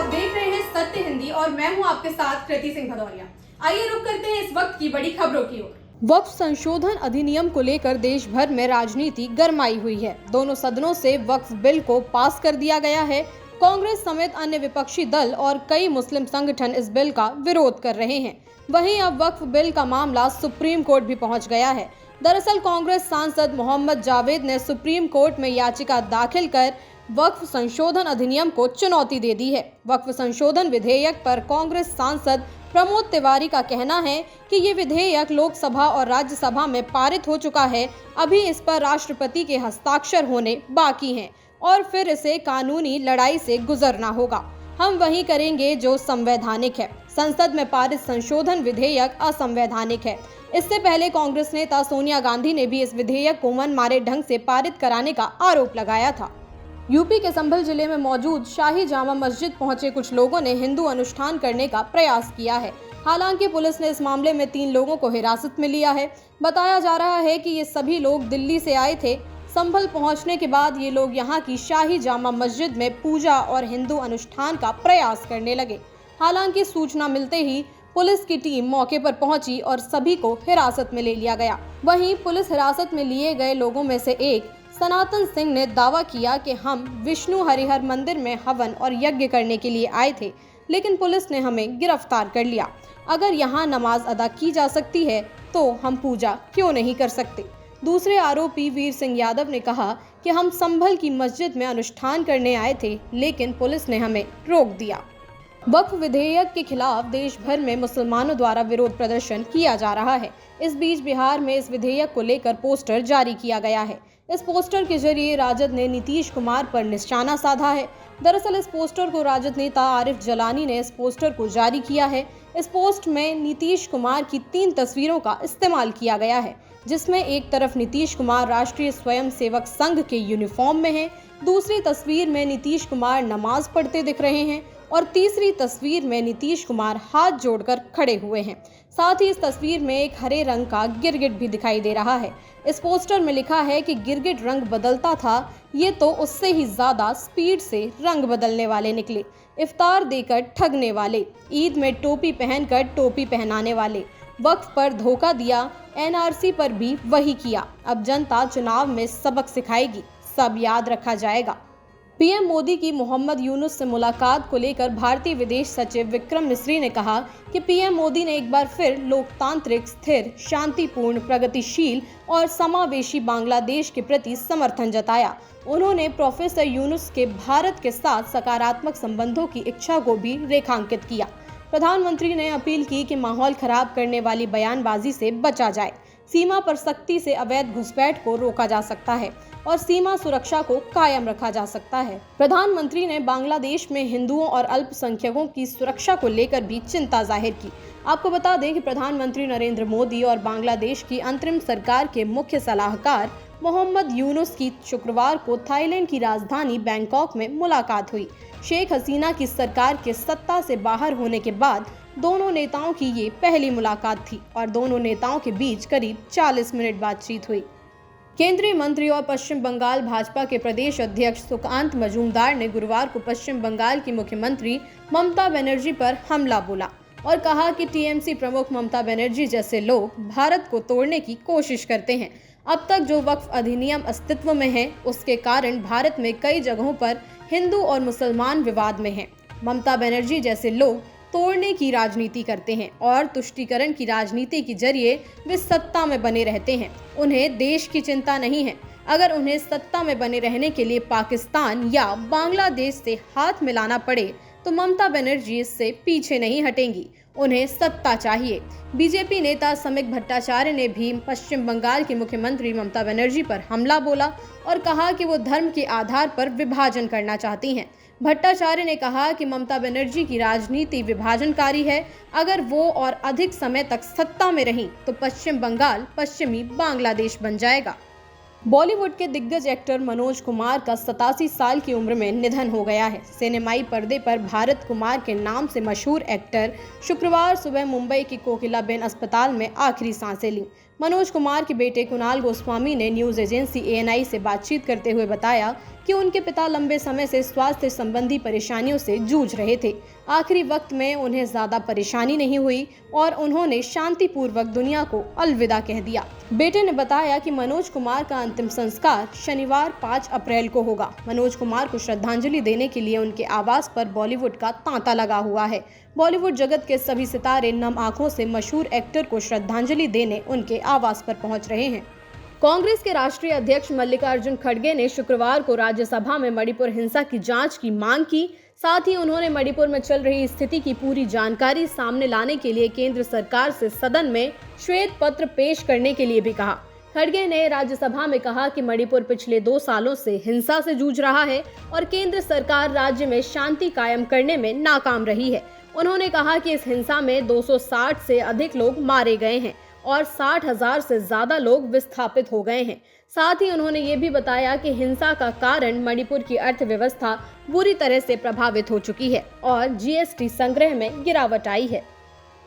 आप देख रहे हैं सत्य हिंदी और मैं हूं आपके साथ कृति सिंह भदौरिया। आइए रुक करते हैं इस वक्त की बड़ी खबरों की ओर। वक्फ संशोधन अधिनियम को लेकर देश भर में राजनीति गरमाई हुई है। दोनों सदनों से वक्फ बिल को पास कर दिया गया है। कांग्रेस समेत अन्य विपक्षी दल और कई मुस्लिम संगठन इस बिल का विरोध कर रहे हैं। वहीं अब वक्फ बिल का मामला सुप्रीम कोर्ट भी पहुंच गया है। दरअसल कांग्रेस सांसद मोहम्मद जावेद ने सुप्रीम कोर्ट में याचिका दाखिल कर वक्फ संशोधन अधिनियम को चुनौती दे दी है। वक्फ संशोधन विधेयक पर कांग्रेस सांसद प्रमोद तिवारी का कहना है कि ये विधेयक लोकसभा और राज्यसभा में पारित हो चुका है। अभी इस पर राष्ट्रपति के हस्ताक्षर होने बाकी हैं और फिर इसे कानूनी लड़ाई से गुजरना होगा। हम वही करेंगे जो संवैधानिक है। संसद में पारित संशोधन विधेयक असंवैधानिक है। इससे पहले कांग्रेस नेता सोनिया गांधी ने भी इस विधेयक को मनमारे ढंग से पारित कराने का आरोप लगाया था। यूपी के संभल जिले में मौजूद शाही जामा मस्जिद पहुंचे कुछ लोगों ने हिंदू अनुष्ठान करने का प्रयास किया है। हालांकि पुलिस ने इस मामले में 3 लोगों को हिरासत में लिया है। बताया जा रहा है कि ये सभी लोग दिल्ली से आए थे। संभल पहुंचने के बाद ये लोग यहां की शाही जामा मस्जिद में पूजा और हिंदू अनुष्ठान का प्रयास करने लगे। हालांकि सूचना मिलते ही पुलिस की टीम मौके पर पहुंची और सभी को हिरासत में ले लिया गया। वहीं पुलिस हिरासत में लिए गए लोगों में से एक सनातन सिंह ने दावा किया कि हम विष्णु हरिहर मंदिर में हवन और यज्ञ करने के लिए आए थे, लेकिन पुलिस ने हमें गिरफ्तार कर लिया। अगर यहाँ नमाज अदा की जा सकती है तो हम पूजा क्यों नहीं कर सकते। दूसरे आरोपी वीर सिंह यादव ने कहा कि हम संभल की मस्जिद में अनुष्ठान करने आए थे, लेकिन पुलिस ने हमें रोक दिया। वक्फ विधेयक के खिलाफ देश भर में मुसलमानों द्वारा विरोध प्रदर्शन किया जा रहा है। इस बीच बिहार में इस विधेयक को लेकर पोस्टर जारी किया गया है। इस पोस्टर के जरिए राजद ने नीतीश कुमार पर निशाना साधा है। दरअसल इस पोस्टर को राजद नेता आरिफ जलानी ने इस पोस्टर को जारी किया है। इस पोस्ट में नीतीश कुमार की 3 तस्वीरों का इस्तेमाल किया गया है, जिसमें एक तरफ नीतीश कुमार राष्ट्रीय स्वयंसेवक संघ के यूनिफॉर्म में हैं, दूसरी तस्वीर में नीतीश कुमार नमाज पढ़ते दिख रहे हैं और तीसरी तस्वीर में नीतीश कुमार हाथ जोड़कर खड़े हुए हैं। साथ ही इस तस्वीर में एक हरे रंग का गिरगिट भी दिखाई दे रहा है। इस पोस्टर में लिखा है कि गिरगिट रंग बदलता था, ये तो उससे ही ज्यादा स्पीड से रंग बदलने वाले निकले। इफ्तार देकर ठगने वाले, ईद में टोपी पहनकर टोपी पहनाने वाले, वक्फ पर धोखा दिया, एनआरसी पर भी वही किया। अब जनता चुनाव में सबक सिखाएगी, सब याद रखा जाएगा। पीएम मोदी की मोहम्मद यूनुस से मुलाकात को लेकर भारतीय विदेश सचिव विक्रम मिस्री ने कहा कि पीएम मोदी ने एक बार फिर लोकतांत्रिक, स्थिर, शांतिपूर्ण, प्रगतिशील और समावेशी बांग्लादेश के प्रति समर्थन जताया। उन्होंने प्रोफेसर यूनुस के भारत के साथ सकारात्मक संबंधों की इच्छा को भी रेखांकित किया। प्रधानमंत्री ने अपील की कि माहौल खराब करने वाली बयानबाजी से बचा जाए। सीमा पर सख्ती से अवैध घुसपैठ को रोका जा सकता है और सीमा सुरक्षा को कायम रखा जा सकता है। प्रधानमंत्री ने बांग्लादेश में हिंदुओं और अल्पसंख्यकों की सुरक्षा को लेकर भी चिंता जाहिर की। आपको बता दें कि प्रधानमंत्री नरेंद्र मोदी और बांग्लादेश की अंतरिम सरकार के मुख्य सलाहकार मोहम्मद यूनुस की शुक्रवार को थाईलैंड की राजधानी बैंकॉक में मुलाकात हुई। शेख हसीना की सरकार के सत्ता से बाहर होने के बाद दोनों नेताओं की ये पहली मुलाकात थी और दोनों नेताओं के बीच करीब 40 मिनट बातचीत हुई। केंद्रीय मंत्री और पश्चिम बंगाल भाजपा के प्रदेश अध्यक्ष सुकांत मजूमदार ने गुरुवार को पश्चिम बंगाल की मुख्यमंत्री ममता बनर्जी पर हमला बोला और कहा कि टीएमसी प्रमुख ममता बनर्जी जैसे लोग भारत को तोड़ने की कोशिश करते हैं। अब तक जो वक्फ अधिनियम अस्तित्व में है, उसके कारण भारत में कई जगहों पर हिंदू और मुसलमान विवाद में हैं। ममता बनर्जी जैसे लोग तोड़ने की राजनीति करते हैं और तुष्टीकरण की राजनीति के जरिए वे सत्ता में बने रहते हैं। उन्हें देश की चिंता नहीं है। अगर उन्हें सत्ता में बने रहने के लिए पाकिस्तान या बांग्लादेश से हाथ मिलाना पड़े तो ममता बनर्जी इससे पीछे नहीं हटेंगी। उन्हें सत्ता चाहिए। बीजेपी नेता समिक भट्टाचार्य ने भी पश्चिम बंगाल की मुख्यमंत्री ममता बनर्जी पर हमला बोला और कहा कि वो धर्म के आधार पर विभाजन करना चाहती हैं। भट्टाचार्य ने कहा कि ममता बनर्जी की राजनीति विभाजनकारी है। अगर वो और अधिक समय तक सत्ता में रहीं तो पश्चिम बंगाल पश्चिमी बांग्लादेश बन जाएगा। बॉलीवुड के दिग्गज एक्टर मनोज कुमार का 87 साल की उम्र में निधन हो गया है। सिनेमाई पर्दे पर भारत कुमार के नाम से मशहूर एक्टर शुक्रवार सुबह मुंबई की कोकिलाबेन अस्पताल में आखिरी सांसें लीं। मनोज कुमार के बेटे कुणाल गोस्वामी ने न्यूज एजेंसी एएनआई से बातचीत करते हुए बताया कि उनके पिता लंबे समय से स्वास्थ्य संबंधी परेशानियों से जूझ रहे थे। आखिरी वक्त में उन्हें ज्यादा परेशानी नहीं हुई और उन्होंने शांतिपूर्वक दुनिया को अलविदा कह दिया। बेटे ने बताया कि मनोज कुमार का अंतिम संस्कार शनिवार 5 अप्रैल को होगा। मनोज कुमार को श्रद्धांजलि देने के लिए उनके आवास पर बॉलीवुड का तांता लगा हुआ है। बॉलीवुड जगत के सभी सितारे नम आंखों से मशहूर एक्टर को श्रद्धांजलि देने उनके आवास पर पहुंच रहे हैं। कांग्रेस के राष्ट्रीय अध्यक्ष मल्लिकार्जुन खड़गे ने शुक्रवार को राज्यसभा में मणिपुर हिंसा की जांच की मांग की। साथ ही उन्होंने मणिपुर में चल रही स्थिति की पूरी जानकारी सामने लाने के लिए केंद्र सरकार से सदन में श्वेत पत्र पेश करने के लिए भी कहा। खड़गे ने राज्यसभा में कहा कि मणिपुर पिछले 2 सालों से हिंसा से जूझ रहा है और केंद्र सरकार राज्य में शांति कायम करने में नाकाम रही है। उन्होंने कहा कि इस हिंसा में 260 से अधिक लोग मारे गए हैं और 60,000 से ज्यादा लोग विस्थापित हो गए हैं। साथ ही उन्होंने ये भी बताया कि हिंसा का कारण मणिपुर की अर्थव्यवस्था बुरी तरह से प्रभावित हो चुकी है और जीएसटी संग्रह में गिरावट आई है।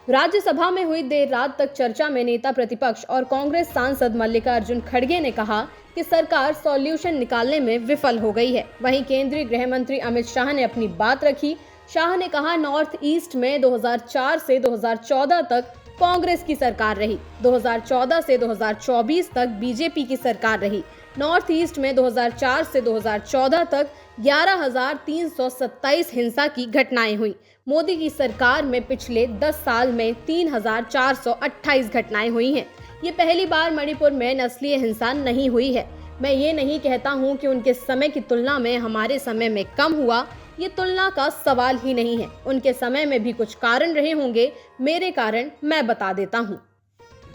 राज्यसभा में हुई देर रात तक चर्चा में नेता प्रतिपक्ष और कांग्रेस सांसद मल्लिकार्जुन खड़गे ने कहा कि सरकार सॉल्यूशन निकालने में विफल हो गई है। वहीं केंद्रीय गृह मंत्री अमित शाह ने अपनी बात रखी। शाह ने कहा, नॉर्थ ईस्ट में 2004 से 2014 तक कांग्रेस की सरकार रही, 2014 से 2024 तक बीजेपी की सरकार रही। नॉर्थ ईस्ट में 2004 से 2014 तक 11,327 हिंसा की घटनाएं हुई। मोदी की सरकार में पिछले 10 साल में 3,428 घटनाएं हुई हैं। ये पहली बार मणिपुर में नस्लीय हिंसा नहीं हुई है। मैं ये नहीं कहता हूँ कि उनके समय की तुलना में हमारे समय में कम हुआ, ये तुलना का सवाल ही नहीं है। उनके समय में भी कुछ कारण रहे होंगे, मेरे कारण मैं बता देता हूँ।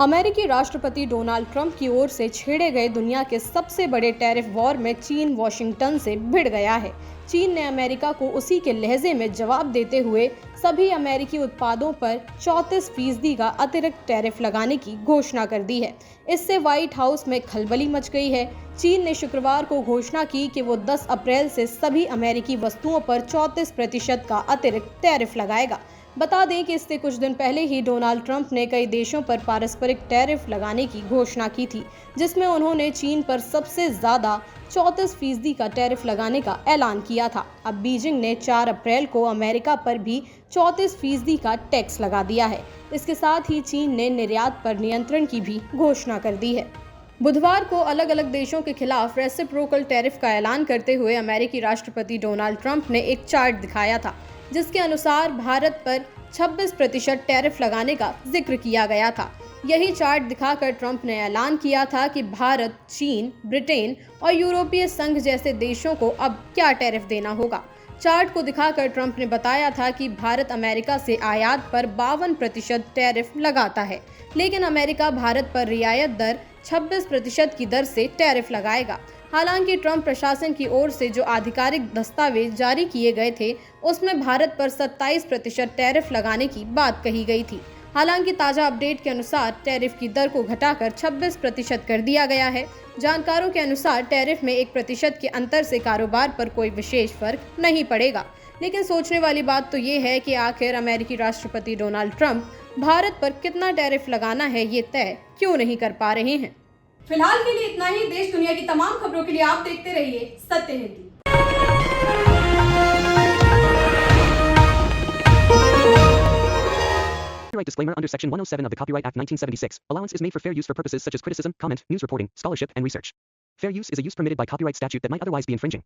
अमेरिकी राष्ट्रपति डोनाल्ड ट्रंप की ओर से छेड़े गए दुनिया के सबसे बड़े टैरिफ वॉर में चीन वॉशिंगटन से भिड़ गया है। चीन ने अमेरिका को उसी के लहजे में जवाब देते हुए सभी अमेरिकी उत्पादों पर 34% का अतिरिक्त टैरिफ लगाने की घोषणा कर दी है। इससे व्हाइट हाउस में खलबली मच गई है। चीन ने शुक्रवार को घोषणा की कि वो 10 अप्रैल से सभी अमेरिकी वस्तुओं पर 34% का अतिरिक्त टैरिफ लगाएगा। बता दें कि इससे कुछ दिन पहले ही डोनाल्ड ट्रंप ने कई देशों पर पारस्परिक टैरिफ लगाने की घोषणा की थी, जिसमें उन्होंने चीन पर सबसे ज्यादा 34% का टैरिफ लगाने का ऐलान किया था। अब बीजिंग ने 4 अप्रैल को अमेरिका पर भी 34% का टैक्स लगा दिया है। इसके साथ ही चीन ने निर्यात पर नियंत्रण की भी घोषणा कर दी है। बुधवार को अलग अलग देशों के खिलाफ रेसिप्रोकल टैरिफ का ऐलान करते हुए अमेरिकी राष्ट्रपति डोनाल्ड ट्रंप ने एक चार्ट दिखाया था, जिसके अनुसार भारत पर 26% टैरिफ लगाने का जिक्र किया गया था। यही चार्ट दिखाकर ट्रंप ने ऐलान किया था कि भारत, चीन, ब्रिटेन और यूरोपीय संघ जैसे देशों को अब क्या टैरिफ देना होगा। चार्ट को दिखाकर ट्रंप ने बताया था कि भारत अमेरिका से आयात पर 52% टैरिफ लगाता है, लेकिन अमेरिका भारत पर रियायत दर 26% की दर से टैरिफ लगाएगा। हालांकि ट्रंप प्रशासन की ओर से जो आधिकारिक दस्तावेज जारी किए गए थे, उसमें भारत पर 27% टैरिफ लगाने की बात कही गई थी। हालांकि ताज़ा अपडेट के अनुसार टैरिफ की दर को घटाकर 26% कर दिया गया है। जानकारों के अनुसार टैरिफ में 1% के अंतर से कारोबार पर कोई विशेष फर्क नहीं पड़ेगा। लेकिन सोचने वाली बात तो ये है कि आखिर अमेरिकी राष्ट्रपति डोनाल्ड ट्रंप भारत पर कितना टैरिफ लगाना है, ये तय क्यों नहीं कर पा रहे हैं। फिलहाल के लिए इतना ही। देश दुनिया की तमाम खबरों के लिए आप देखते रहिए सत्य Hindi. Copyright disclaimer under Section 107 of the Copyright Act 1976. Allowance is made for fair use for purposes such as criticism, comment, news reporting, scholarship, and research. Fair use is a use permitted by copyright statute that might otherwise be infringing.